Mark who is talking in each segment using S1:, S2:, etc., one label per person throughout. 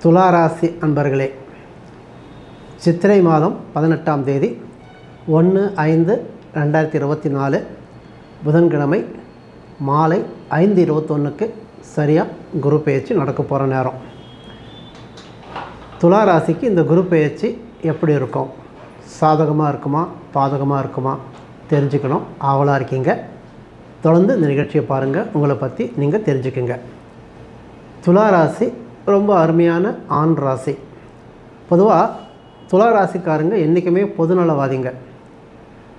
S1: துளாராசி அன்பர்களே, சித்திரை மாதம் 18ஆம் தேதி 1/5/2024 புதன்கிழமை மாலை 5:21க்கு சரியாக குரு பெயர்ச்சி நடக்க போகிற நேரம். துளாராசிக்கு இந்த குரு பெயர்ச்சி எப்படி இருக்கும், சாதகமாக இருக்குமா பாதகமாக இருக்குமா தெரிஞ்சுக்கணும் ஆவலாக இருக்கீங்க. தொடர்ந்து இந்த நிகழ்ச்சியை பாருங்கள், உங்களை பற்றி நீங்கள் தெரிஞ்சுக்குங்க. துளாராசி ரொம்ப அருமையான ஆண் ராசி. பொதுவாக துளாராசிக்காரங்க என்றைக்குமே பொதுநலவாதிங்க.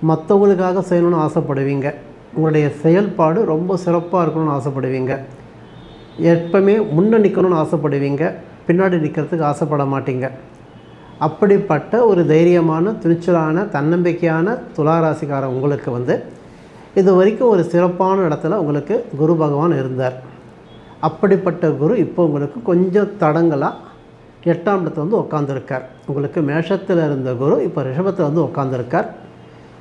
S1: மற்றவங்களுக்காக செய்யணும்னு ஆசைப்படுவீங்க. உங்களுடைய செயல்பாடு ரொம்ப சிறப்பாக இருக்கணும்னு ஆசைப்படுவீங்க. எப்பவுமே முன்னே நிற்கணும்னு ஆசைப்படுவீங்க, பின்னாடி நிற்கிறதுக்கு ஆசைப்பட மாட்டீங்க. அப்படிப்பட்ட ஒரு தைரியமான துணிச்சலான தன்னம்பிக்கையான துளாராசிக்காரன் உங்களுக்கு இது வரைக்கும் ஒரு சிறப்பான இடத்துல உங்களுக்கு குரு பகவான் இருந்தார். அப்படிப்பட்ட குரு இப்போ உங்களுக்கு கொஞ்சம் தடங்களாக 8ஆம் இடத்துல உட்காந்துருக்கார். உங்களுக்கு மேஷத்தில் இருந்த குரு இப்போ ரிஷபத்தில் உட்காந்துருக்கார்.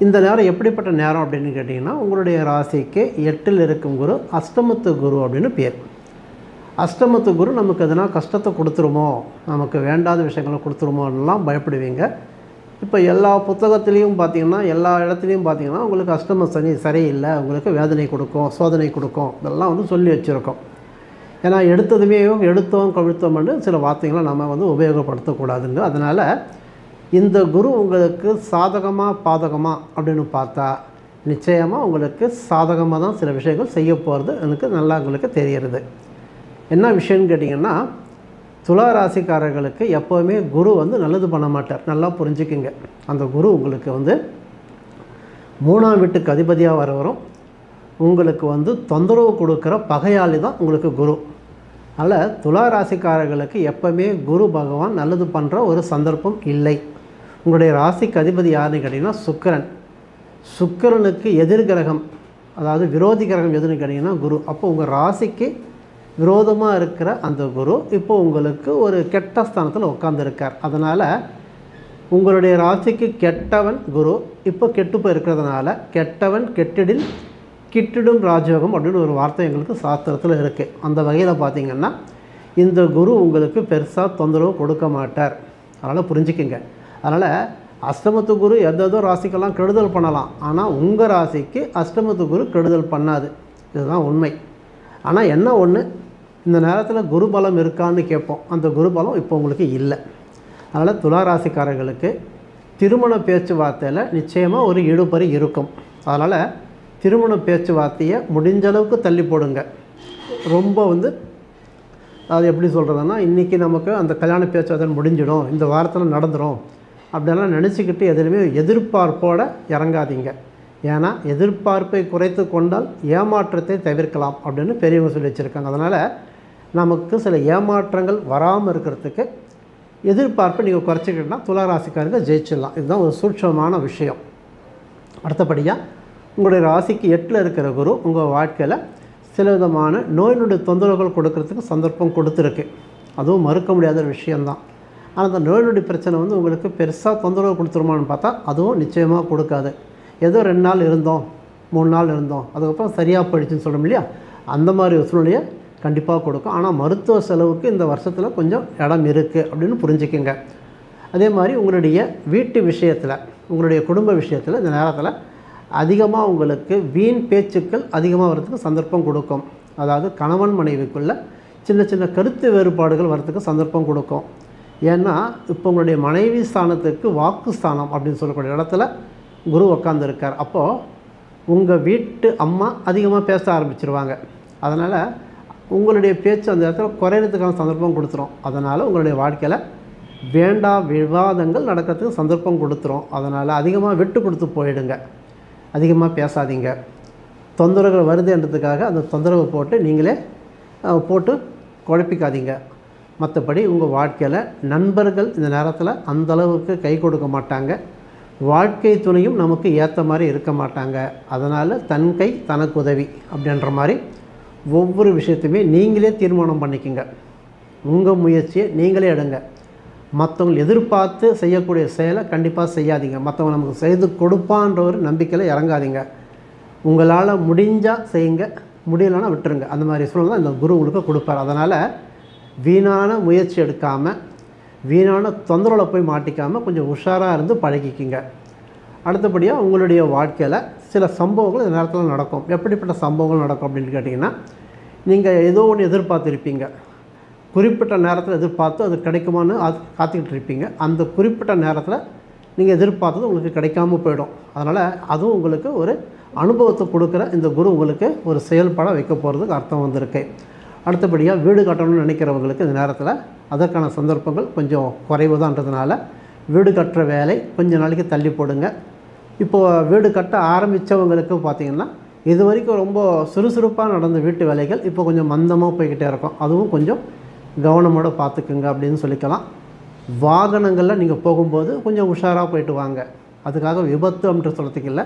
S1: இந்த நேரம் எப்படிப்பட்ட நேரம் அப்படின்னு கேட்டிங்கன்னா, உங்களுடைய ராசிக்கு 8இல் இருக்கும் குரு அஷ்டமத்து குரு அப்படின்னு பேர். அஷ்டமத்து குரு நமக்கு எதனா கஷ்டத்தை கொடுத்துருமோ, நமக்கு வேண்டாத விஷயங்களை கொடுத்துருமோன்னெலாம் பயப்படுவீங்க. இப்போ எல்லா புத்தகத்துலேயும் பார்த்திங்கன்னா, எல்லா இடத்துலையும் பார்த்திங்கன்னா உங்களுக்கு அஷ்டம சனி சரியில்லை, உங்களுக்கு வேதனை கொடுக்கும், சோதனை கொடுக்கும், இதெல்லாம் சொல்லி வச்சுருக்கோம். ஏன்னா எடுத்தோம் கவிழ்த்தோம்னு சில வார்த்தைகளை நம்ம உபயோகப்படுத்தக்கூடாதுங்க. அதனால் இந்த குரு உங்களுக்கு சாதகமாக பாதகமாக அப்படின்னு பார்த்தா நிச்சயமாக உங்களுக்கு சாதகமாக தான் சில விஷயங்கள் செய்ய போகிறது எனக்கு நல்லா உங்களுக்கு தெரிகிறது. என்ன விஷயம்னு கேட்டிங்கன்னா, துளாராசிக்காரர்களுக்கு எப்போவுமே குரு நல்லது பண்ண மாட்டார். நல்லா புரிஞ்சுக்குங்க. அந்த குரு உங்களுக்கு 3ஆம் வீட்டுக்கு அதிபதியாக வரும். உங்களுக்கு தொந்தரவு கொடுக்குற பகையாளி தான் உங்களுக்கு குரு. அதனால் துளாராசிக்காரர்களுக்கு எப்போவுமே குரு பகவான் நல்லது பண்ணுற ஒரு சந்தர்ப்பம் இல்லை. உங்களுடைய ராசிக்கு அதிபதி யாருன்னு கேட்டிங்கன்னா சுக்கிரன். சுக்கிரனுக்கு எதிர்கிரகம், அதாவது விரோதி கிரகம் எதுன்னு கேட்டிங்கன்னா குரு. அப்போ உங்கள் ராசிக்கு விரோதமாக இருக்கிற அந்த குரு இப்போ உங்களுக்கு ஒரு கெட்ட ஸ்தானத்தில் உட்காந்துருக்கார். அதனால் உங்களுடைய ராசிக்கு கெட்டவன் குரு இப்போ கெட்டு போய் இருக்கிறதுனால கெட்டவன் கெட்டிடில் கிட்டிடும் ராஜயோகம் அப்படின்னு ஒரு வார்த்தை எங்களுக்கு சாஸ்திரத்தில் இருக்குது. அந்த வகையில் பார்த்திங்கன்னா இந்த குரு உங்களுக்கு பெருசாக தொந்தரவு கொடுக்க மாட்டார். அதனால் புரிஞ்சுக்குங்க. அதனால் அஷ்டமத்து குரு எதோ ராசிக்கெல்லாம் கெடுதல் பண்ணலாம், ஆனால் உங்கள் ராசிக்கு அஷ்டமத்து குரு கெடுதல் பண்ணாது. இதுதான் உண்மை. ஆனால் என்ன ஒன்று, இந்த நேரத்தில் குரு பலம் இருக்கான்னு கேட்போம். அந்த குரு பலம் இப்போ உங்களுக்கு இல்லை. அதனால் துளாராசிக்காரர்களுக்கு திருமண பேச்சுவார்த்தையில் நிச்சயமாக ஒரு இழுபறி இருக்கும். அதனால் திருமண பேச்சுவார்த்தையை முடிஞ்ச அளவுக்கு தள்ளி போடுங்க. ரொம்ப அது எப்படி சொல்கிறதுன்னா, இன்றைக்கி நமக்கு அந்த கல்யாண பேச்சுவார்த்தை முடிஞ்சிடும், இந்த வாரத்தில் நடந்துடும் அப்படிலாம் நினச்சிக்கிட்டு எதுலையுமே எதிர்பார்ப்போடு இறங்காதீங்க. ஏன்னா எதிர்பார்ப்பை குறைத்து கொண்டால் ஏமாற்றத்தை தவிர்க்கலாம் அப்படின்னு பெரியவங்க சொல்லி வச்சுருக்காங்க. அதனால் நமக்கு சில ஏமாற்றங்கள் வராமல் இருக்கிறதுக்கு எதிர்பார்ப்பை நீங்கள் குறைச்சிக்கிட்டா துளாராசிக்காரங்க ஜெயிச்சிடலாம். இதுதான் ஒரு சூட்சமான விஷயம். அடுத்தபடியாக உங்களுடைய ராசிக்கு 8இல் இருக்கிற குரு உங்கள் வாழ்க்கையில் சில விதமான நோய் நொடி தொந்தரவுகள் கொடுக்கறதுக்கு சந்தர்ப்பம் கொடுத்துருக்கு. அதுவும் மறுக்க முடியாத ஒரு விஷயந்தான். ஆனால் அந்த நோய் நொடி பிரச்சனை உங்களுக்கு பெருசாக தொந்தரவு கொடுத்துருமான்னு பார்த்தா அதுவும் நிச்சயமாக கொடுக்காது. ஏதோ 2 நாள் இருந்தோம், 3 நாள் இருந்தோம், அதுக்கப்புறம் சரியாக போயிடுச்சுன்னு சொல்கிறோம் இல்லையா, அந்த மாதிரி ஒரு சூழ்நிலையை கண்டிப்பாக கொடுக்கும். ஆனால் மருத்துவ செலவுக்கு இந்த வருஷத்தில் கொஞ்சம் இடம் இருக்குது அப்படின்னு புரிஞ்சுக்குங்க. அதே மாதிரி உங்களுடைய வீட்டு விஷயத்தில், உங்களுடைய குடும்ப விஷயத்தில் இந்த நேரத்தில் அதிகமாக உங்களுக்கு வீண் பேச்சுக்கள் அதிகமாக வரத்துக்கு சந்தர்ப்பம் கொடுக்கும். அதாவது கணவன் மனைவிக்குள்ளே சின்ன சின்ன கருத்து வேறுபாடுகள் வரத்துக்கு சந்தர்ப்பம் கொடுக்கும். ஏன்னா இப்போ உங்களுடைய மனைவி ஸ்தானத்துக்கு வாக்கு ஸ்தானம் அப்படின்னு சொல்லக்கூடிய இடத்துல குரு உட்காந்துருக்கார். அப்போது உங்கள் வீட்டு அம்மா அதிகமாக பேச ஆரம்பிச்சிருவாங்க. அதனால் உங்களுடைய பேச்சு அந்த இடத்துல குறையிறதுக்கான சந்தர்ப்பம் கொடுத்துரும். அதனால் உங்களுடைய வாழ்க்கையில் வேண்டா விவாதங்கள் நடக்கிறதுக்கு சந்தர்ப்பம் கொடுத்துரும். அதனால் அதிகமாக விட்டு கொடுத்து போயிடுங்க. அதிகமாக பேசாதீங்க. தொந்தரவுகள் வருதுன்றதுக்காக அந்த தொந்தரவை போட்டு நீங்களே போட்டு குழப்பிக்காதீங்க. மற்றபடி உங்கள் வாழ்க்கையில் நண்பர்கள் இந்த நேரத்தில் அந்தளவுக்கு கை கொடுக்க மாட்டாங்க. வாழ்க்கை துணையும் நமக்கு ஏற்ற மாதிரி இருக்க மாட்டாங்க. அதனால் தன் கை தனக்கு உதவி அப்படின்ற மாதிரி ஒவ்வொரு விஷயத்தையுமே நீங்களே தீர்மானம் பண்ணிக்கோங்க. உங்கள் முயற்சியை நீங்களே எடுங்க. மற்றவங்க எதிர்பார்த்து செய்யக்கூடிய செயலை கண்டிப்பாக செய்யாதீங்க. மற்றவங்க நமக்கு செய்து கொடுப்பான்ற ஒரு நம்பிக்கையில் இறங்காதீங்க. உங்களால் முடிஞ்சால் செய்யுங்க, முடியலைன்னா விட்டுருங்க. அந்த மாதிரி சூழ்நிலை தான் இந்த குரு உங்களுக்கு கொடுப்பார். அதனால் வீணான முயற்சி எடுக்காமல் வீணான தொந்தரவில் போய் மாட்டிக்காமல் கொஞ்சம் உஷாராக இருந்து பழகிக்கிங்க. அடுத்தபடியாக உங்களுடைய வாழ்க்கையில் சில சம்பவங்கள் இந்த நேரத்தில் நடக்கும். எப்படிப்பட்ட சம்பவங்கள் நடக்கும் அப்படின்னு கேட்டிங்கன்னா, நீங்கள் ஏதோ ஒன்று எதிர்பார்த்துருப்பீங்க. குறிப்பிட்ட நேரத்தில் எதிர்பார்த்து அது கிடைக்குமான்னு காத்துக்கிட்டு இருப்பீங்க. அந்த குறிப்பிட்ட நேரத்தில் நீங்கள் எதிர்பார்த்தது உங்களுக்கு கிடைக்காம போயிடும். அதனால் அதுவும் உங்களுக்கு ஒரு அனுபவத்தை கொடுக்குற இந்த குரு உங்களுக்கு ஒரு செயல்பட வைக்க போகிறதுக்கு அர்த்தம் வந்திருக்கு. அடுத்தபடியாக வீடு கட்டணும்னு நினைக்கிறவங்களுக்கு இந்த நேரத்தில் அதற்கான சந்தர்ப்பங்கள் கொஞ்சம் குறைவு தான்றதுனால வீடு கட்டுற வேலை கொஞ்சம் நாளைக்கு தள்ளி போடுங்க. இப்போது வீடு கட்ட ஆரம்பித்தவங்களுக்கு பார்த்திங்கன்னா இது வரைக்கும் ரொம்ப சுறுசுறுப்பாக நடந்த வீட்டு வேலைகள் இப்போ கொஞ்சம் மந்தமாக போய்கிட்டே இருக்கும். அதுவும் கொஞ்சம் கவனமோடு பார்த்துக்குங்க அப்படின்னு சொல்லிக்கலாம். வாகனங்களில் நீங்கள் போகும்போது கொஞ்சம் உஷாராக போயிட்டு வாங்க. அதுக்காக விபத்து அப்படின்ற சொல்கிறதுக்கு இல்லை,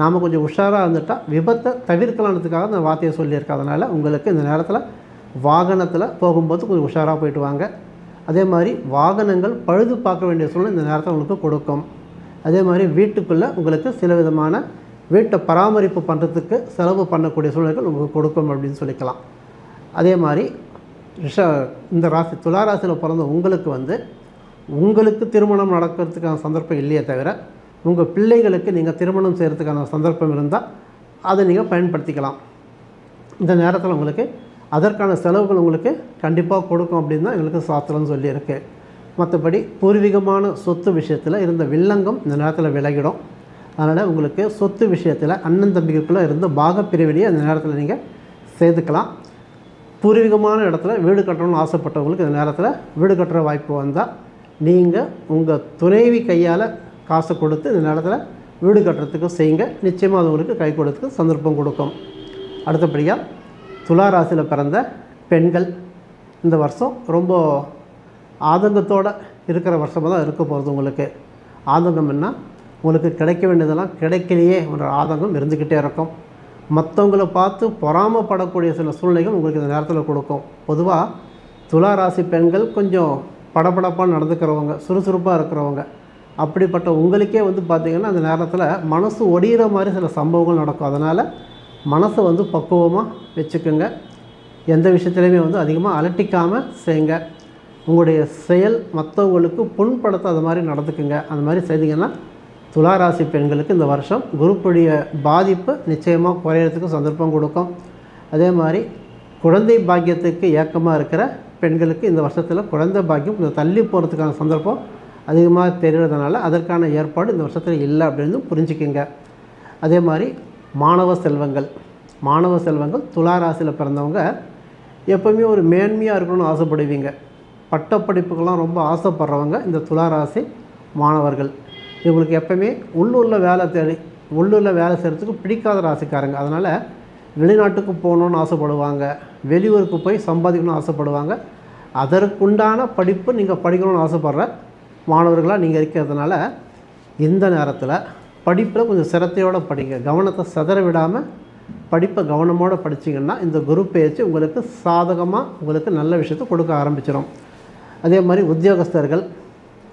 S1: நாம் கொஞ்சம் உஷாராக இருந்துட்டால் விபத்தை தவிர்க்கலான்றதுக்காக அந்த வார்த்தையை சொல்லியிருக்கேன். அதனால் உங்களுக்கு இந்த நேரத்தில் வாகனத்தில் போகும்போது கொஞ்சம் உஷாராக போயிட்டு வாங்க. அதே மாதிரி வாகனங்கள் பழுது பார்க்க வேண்டிய சூழ்நிலை இந்த நேரத்தில் உங்களுக்கு கொடுக்கும். அதே மாதிரி வீட்டுக்குள்ளே உங்களுக்கு சில விதமான வீட்டை பராமரிப்பு பண்ணுறதுக்கு செலவு பண்ணக்கூடிய சூழ்நிலைகள் உங்களுக்கு கொடுக்கும் அப்படின்னு சொல்லிக்கலாம். அதே மாதிரி இந்த ராசி துலா ராசியில் பிறந்த உங்களுக்கு திருமணம் நடக்கிறதுக்கான சந்தர்ப்பம் இல்லையே தவிர உங்கள் பிள்ளைகளுக்கு நீங்கள் திருமணம் செய்கிறதுக்கான சந்தர்ப்பம் இருந்தால் அதை நீங்கள் பயன்படுத்திக்கலாம். இந்த நேரத்தில் உங்களுக்கு அதற்கான செலவுகள் உங்களுக்கு கண்டிப்பாக கொடுக்கும் அப்படின்னு தான் எங்களுக்கு சாஸ்திரம் சொல்லியிருக்கு. மற்றபடி பூர்வீகமான சொத்து விஷயத்தில் இருந்த வில்லங்கம் இந்த நேரத்தில் விலகிடும். அதனால் உங்களுக்கு சொத்து விஷயத்தில் அண்ணன் தம்பிக்குள்ளே இருந்த பாகப்பிரிவினையை அந்த நேரத்தில் நீங்கள் சேர்த்துக்கலாம். பூர்வீகமான இடத்துல வீடு கட்டணும்னு ஆசைப்பட்டவங்களுக்கு இந்த நேரத்தில் வீடு கட்டுற வாய்ப்பு வந்தால் நீங்கள் உங்கள் துணைவி கையால் காசை கொடுத்து இந்த நேரத்தில் வீடு கட்டுறதுக்கு செய்யுங்க. நிச்சயமாக அது உங்களுக்கு கை கொடுத்துக்கு சந்தர்ப்பம் கொடுக்கும். அடுத்தபடியாக துலா ராசியில் பிறந்த பெண்கள் இந்த வருஷம் ரொம்ப ஆதங்கத்தோடு இருக்கிற வருஷமாக தான் இருக்க போகிறது. உங்களுக்கு ஆதங்கம் என்ன, உங்களுக்கு கிடைக்க வேண்டியதெல்லாம் கிடைக்கலையே என்ற ஆதங்கம் இருந்துக்கிட்டே இருக்கும். மற்றவங்களை பார்த்து பொறாமப்படக்கூடிய சில சூழ்நிலைகள் உங்களுக்கு இந்த நேரத்தில் கொடுக்கும். பொதுவாக துலா ராசி பெண்கள் கொஞ்சம் படபடப்பாக நடந்துக்கிறவங்க, சுறுசுறுப்பாக இருக்கிறவங்க. அப்படிப்பட்ட உங்களுக்கே பார்த்திங்கன்னா அந்த நேரத்தில் மனசு ஒடிகிற மாதிரி சில சம்பவங்கள் நடக்கும். அதனால் மனசை பக்குவமாக வச்சுக்கோங்க. எந்த விஷயத்துலையுமே அதிகமாக அலட்டிக்காமல் செய்யுங்க. உங்களுடைய செயல் மற்றவங்களுக்கு புண்படுத்தாத மாதிரி நடந்துக்குங்க. அந்த மாதிரி செய்திங்கன்னா துலா ராசி பெண்களுக்கு இந்த வருஷம் குருப்புடைய பாதிப்பு நிச்சயமாக குறையிறதுக்கு சந்தர்ப்பம் கொடுக்கும். அதே மாதிரி குழந்தை பாக்கியத்துக்கு ஏக்கமாக இருக்கிற பெண்களுக்கு இந்த வருஷத்தில் குழந்தை பாக்கியம் கொஞ்சம் தள்ளி போகிறதுக்கான சந்தர்ப்பம் அதிகமாக தெரிகிறதுனால அதற்கான ஏற்பாடு இந்த வருஷத்தில் இல்லை அப்படின்னு புரிஞ்சுக்கிங்க. அதே மாதிரி மாணவ செல்வங்கள் துலா ராசியில் பிறந்தவங்க எப்போவுமே ஒரு மேன்மையாக இருக்கணும்னு ஆசைப்படுவீங்க. பட்டப்படிப்புக்கெல்லாம் ரொம்ப ஆசைப்படுறவங்க இந்த துலா ராசி மாணவர்கள். இவங்களுக்கு எப்போவுமே உள்ளூரில் வேலை செய்கிறதுக்கு பிடிக்காத ராசிக்காரங்க. அதனால் வெளிநாட்டுக்கு போகணுன்னு ஆசைப்படுவாங்க, வெளியூருக்கு போய் சம்பாதிக்கணும்னு ஆசைப்படுவாங்க. அதற்குண்டான படிப்பு நீங்கள் படிக்கணும்னு ஆசைப்படுற மாணவர்களாக நீங்கள் இருக்கிறதுனால இந்த நேரத்தில் படிப்பில் கொஞ்சம் சிரத்தையோடு படிங்க. கவனத்தை சிதற விடாமல் படிப்பை கவனமோடு படிச்சிங்கன்னா இந்த குரு பெயர்ச்சி உங்களுக்கு சாதகமாக உங்களுக்கு நல்ல விஷயத்தை கொடுக்க ஆரம்பிச்சிடும். அதே மாதிரி உத்தியோகஸ்தர்கள்,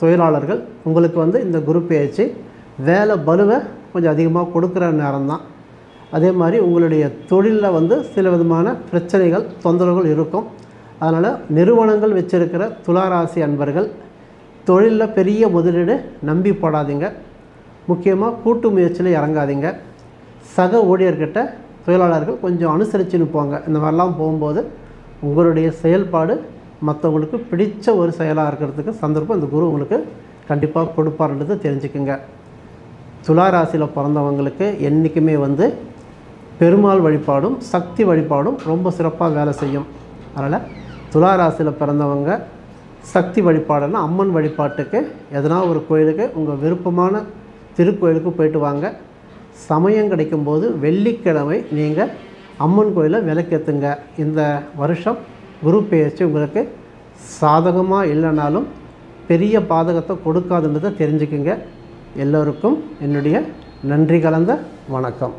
S1: தொழிலாளர்கள் உங்களுக்கு இந்த குரு பெயர்ச்சி வேலை பலுவை கொஞ்சம் அதிகமாக கொடுக்குற நேரம் தான். அதே மாதிரி உங்களுடைய தொழிலில் சில விதமான பிரச்சனைகள், தொந்தரவுகள் இருக்கும். அதனால் நிறுவனங்கள் வச்சுருக்கிற துலா ராசி அன்பர்கள் தொழிலில் பெரிய முதலீடு நம்பி போடாதீங்க. முக்கியமாக கூட்டு முயற்சியில் இறங்காதீங்க. சக ஊழியர்கிட்ட தொழிலாளர்கள் கொஞ்சம் அனுசரிச்சுன்னு போங்க. இந்த மாதிரிலாம் போகும்போது உங்களுடைய செயல்பாடு மற்றவங்களுக்கு பிடித்த ஒரு செயலாக இருக்கிறதுக்கு சந்தர்ப்பம் இந்த குரு உங்களுக்கு கண்டிப்பாக கொடுப்பார்ன்றது தெரிஞ்சுக்குங்க. துலா ராசியில் பிறந்தவங்களுக்கு என்றைக்குமே பெருமாள் வழிபாடும் சக்தி வழிபாடும் ரொம்ப சிறப்பாக வேலை செய்யும். அதனால் துலா ராசியில் பிறந்தவங்க சக்தி வழிபாடுன்னா அம்மன் வழிபாட்டுக்கு எதனா ஒரு கோயிலுக்கு உங்கள் விருப்பமான திருக்கோயிலுக்கு போயிட்டு வாங்க. சமயம் கிடைக்கும்போது வெள்ளிக்கிழமை நீங்கள் அம்மன் கோயிலில் விளக்கேற்றுங்க. இந்த வருஷம் குரு பெயர்ச்சி உங்களுக்கு சாதகமாக இல்லைனாலும் பெரிய பாதகத்தை கொடுக்காதுன்றதை தெரிஞ்சுக்குங்க. எல்லோருக்கும் என்னுடைய நன்றி கலந்த வணக்கம்.